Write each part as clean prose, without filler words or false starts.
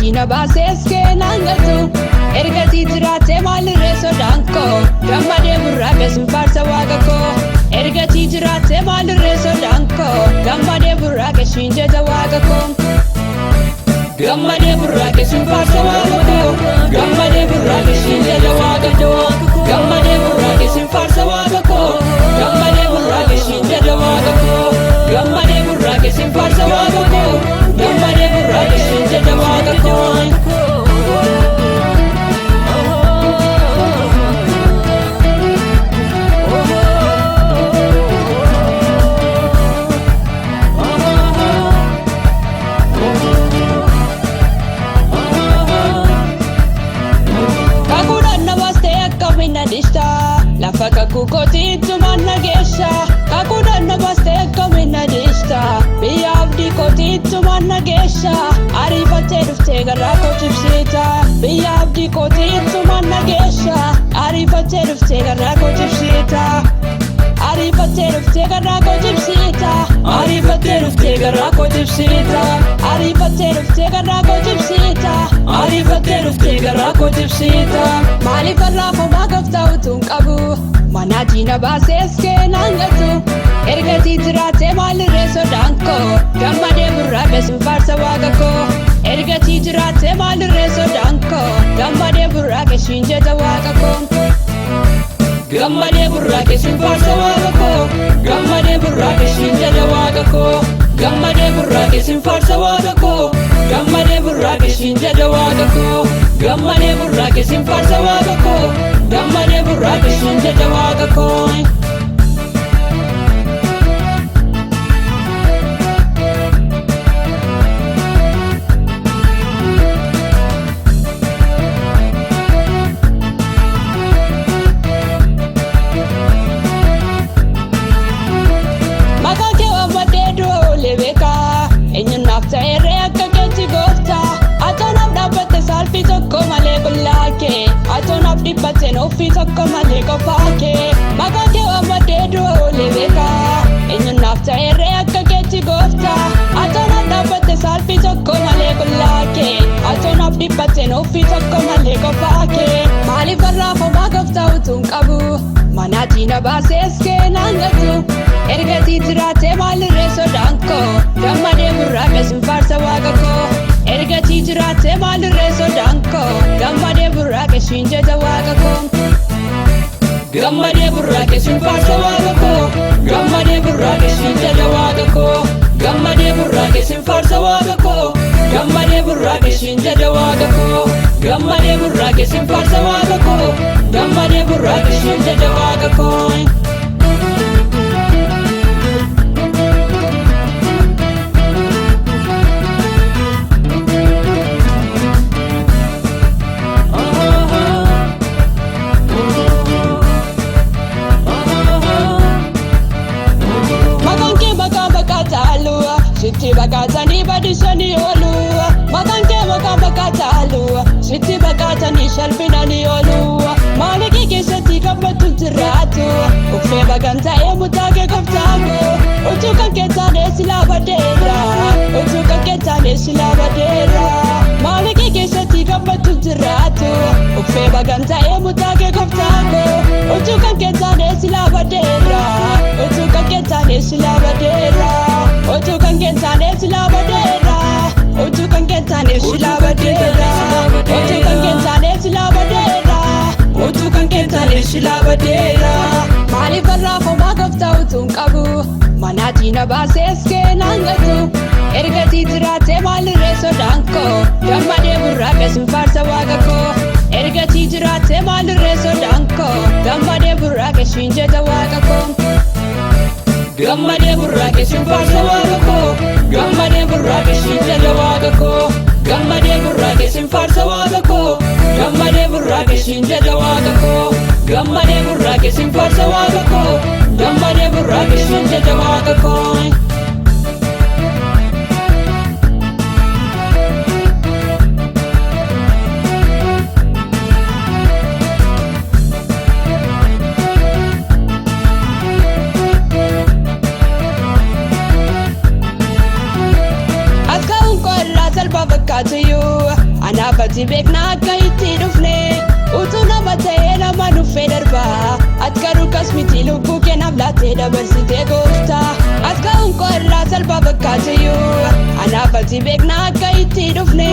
Manaatiin baasees keenangatu ergatii jiraate maalirree sodaan koo gammadee burraaqesin faarsa waaqa koo ergatii jiraate maalirree sodaan koo gammadee burraaqesin jecha waaqa koo gammadee burraaqesin faarsa waaqa koo gammadee burraaqesin jecha waaqa koo gammadee burraaqesin faarsa waaqa koo gammadee burraaqesin jecha waaqa koo gammadee burraaqesin faarsa waaqa koo gammadee burraaqesin jecha waaqa koo lafa kakukootiitu manna geesha kakuudhaan nabaastee akkamina deeshta biyya abdii kootiitu manna geesha ariifattee dhuftee garraa koo cibsiita biyya abdii kootiitu manna geesha ariifattee dhuftee garraa koo cibsiita ariifattee dhuftee garraa koo cibsiita ariifattee dhuftee garraa koo cibsiita ariifattee dhuftee garraa koo cibsiita ariifattee dhuftee garraa koo cibsiita maaliif irraa fomaa goftaa utuun qabu Manaatiin baasees keenangatu ergatii jiraate maalirree sodaan koo gammadee burraaqesin faarsa waaqa koo ergatii jiraate maalirree sodaan koo gammadee burraaqesin jecha waaqa koo gammadee burraaqesin faarsa waaqa koo gammadee burraaqesin jecha waaqa koo gammadee burraaqesin faarsa waaqa koo gammadee burraaqesin jecha waaqa koo gammadee burraaqesin faarsa waaqa koo gammadee burraaqesin jecha waaqa koo Dhibbateen ofii tokko malee qofaa kee maqaa kee waammadee du'oolee beekaa eenyunaaf ta'eerree akka keetti gooftaa atoonaaf dhaabbatte saalfii tokko malee qullaa kee atoonaaf dhibbateen ofii tokko malee qofaa kee maaliif irraa fomaa gooftaa utuun qabu manaatiin baasees keenangatu ergatii jiraate maalirree sodaan koo gammadee burraaqesin faarsa waaqa koo ergatii jiraate maalirree sodaan koo gammadee burraaqesin jecha waaqa koo gammadee burraaqesin faarsa waaqa koo gammadee burraaqesin jecha waaqa koo gammadee burraaqesin faarsa waaqa koo gammadee burraaqesin jecha waaqa koo gammadee burraaqesin faarsa waaqa koo gammadee burraaqesin jecha waaqa koo Sitti baqatanii badisanii oolu maqaan kee maqaa baqataalu sitti baqatanii shalfinanii oolu maalikii keessatti gammachuu jiraatu uffee bagan ta'ee mutaakee qoftaako utuu kan kee taanee silaa badeera utuu kan kee taanee silaa badeera maalikii keessatti gammachuu jiraatu uffee bagan ta'ee mutaakee qoftaako utuu kan kee taanee silaa badeera utuu kan kee taanee silaa badeera utuu kan kee taanee silaa badeera utuu kan kee taanee silaa badeera utuu kan kee taanee silaa badeera utuu kan kee taanee silaa badeera maaliif irraa fomaa gooftaa utuun qabu manaatiin baasees keenangatu ergatii jiraate maalirree sodaan koo gammadee burraaqesin faarsa waaqa koo ergatii jiraate maalirree sodaan koo gammadee burraaqesin jecha waaqa koo gammadee burraaqesin faarsa waaqa koo gammadee burraaqesin jecha waaqa koo gammadee burraaqesin faarsa waaqa koo gammadee burraaqesin jecha waaqa koo gammadee burraaqesin faarsa waaqa koo gammadee burraaqesin jecha waaqa koo fakkaatu miti lubbuu keenyaaf laattee dabarsitee gooftaa. Ati ka'uun koo irraa salphaa fakkaatayyuu anaaf ati beekna akka itti dhufne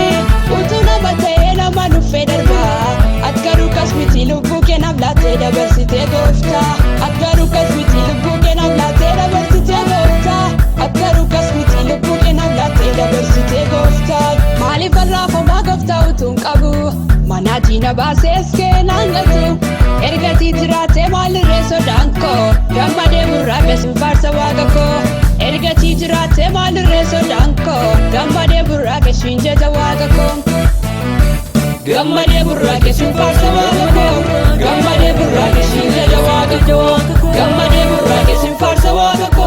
utuu nama ta'ee nama nuffee darbaa. Ati garuu kas miti lubbuu keenyaaf laattee dabarsitee gooftaa. Ati garuu kas miti lubbuu keenyaaf laattee dabarsitee gooftaa. Ati garuu kas miti lubbuu keenyaaf laattee dabarsitee gooftaa. Maaliif arraafamaa gooftaa utuu hin qabu manaatii na baasees keenan gatu. Ergatii jiraatee maalirree sodaan koo gammadee burraaqe sin faarsa waaqa koo. Ergatii jiraatee maalirree sodaan koo gammadee burraaqe sin jaja waaqa koo. Gammadee burraaqe sin faarsa waaqa koo. Gammadee burraaqe sin jaja waaqa koo. Gammadee burraaqe sin faarsa waaqa koo.